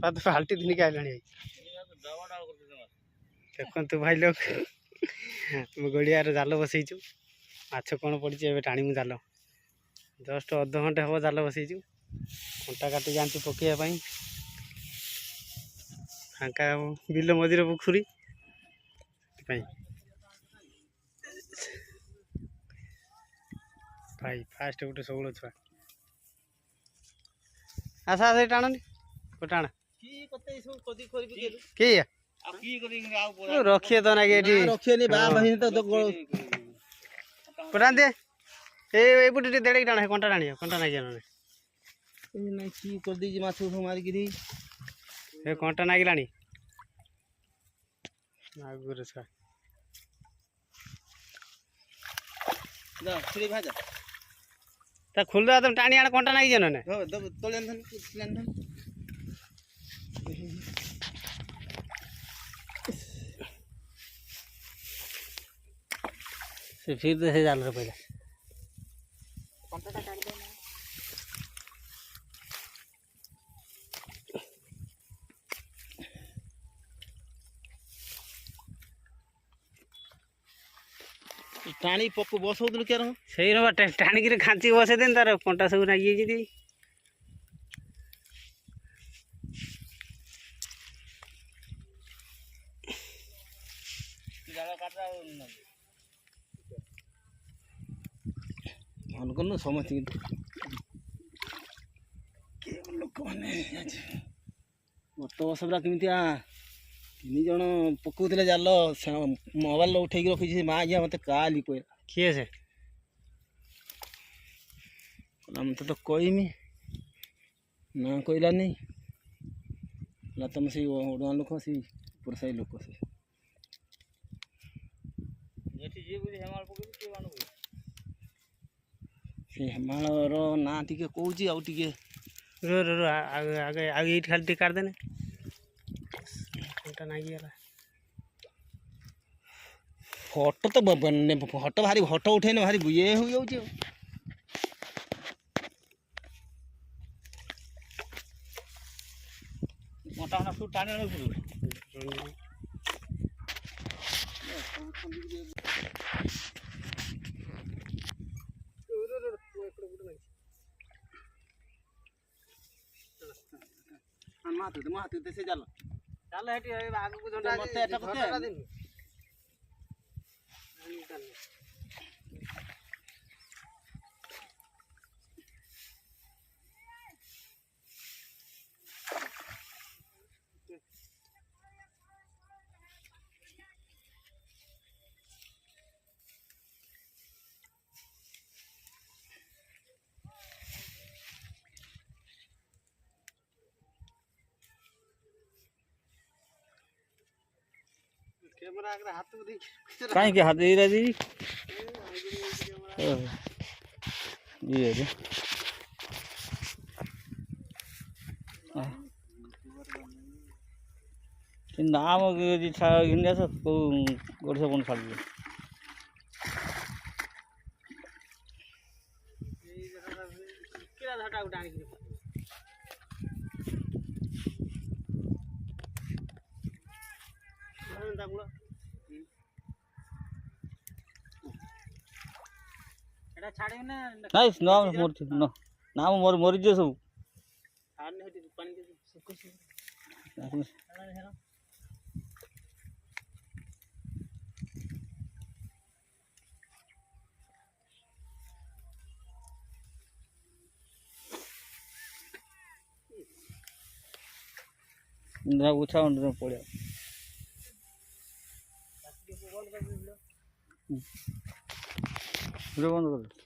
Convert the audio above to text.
पाद फाल्टी दिन के आइलानी देखु भाई लोग गड़िया जाल बसईचु माछ कौन पड़ी ए टाणी जाल जस्ट अध घंटे हम जाल बसईचु कंटा काटी जाती पकईवाई फांका बिल मझे पोखरी भाई फास्ट गोटे शौल छुआ आसा आस टाणी को टाण किए रखिए तो ना पटान दे ये देड़े टाण कंटा टाणी कंटा नागिया मारिकी कंटा नागिलानी आगुरे छुआ खोल दे तुम टाणी आने कंटा नागी ना से फिर से जाल पहले टाणी पक बसौ क्या सही ना टाणी खांची बसे दिन तार कंटा सब नागी मन कर समस्त लोक मैंने गत वर्ष पूरा कमी तीन जन पकाउले जाल मोबाइल उठे रखी माँ आज्ञा मत काली कहला किए से मत तो कहमी ना कहलानी तुम से ओडा लोक से पुरसाई लोक से हेमाल ना टे कौच आगे आगे आगे खाली टी काट देने नागिगला फोटो तो फोटो भारी फोटो उठे भारी ये हो जाऊँ मोटा सब टाणी माते से जाल चल आगू झंडा कहीं हाथ दे दी ये नाम इंडिया से गोटे से कौन छाड़ ना मोर मरीज सब उछा पड़ा बंद कर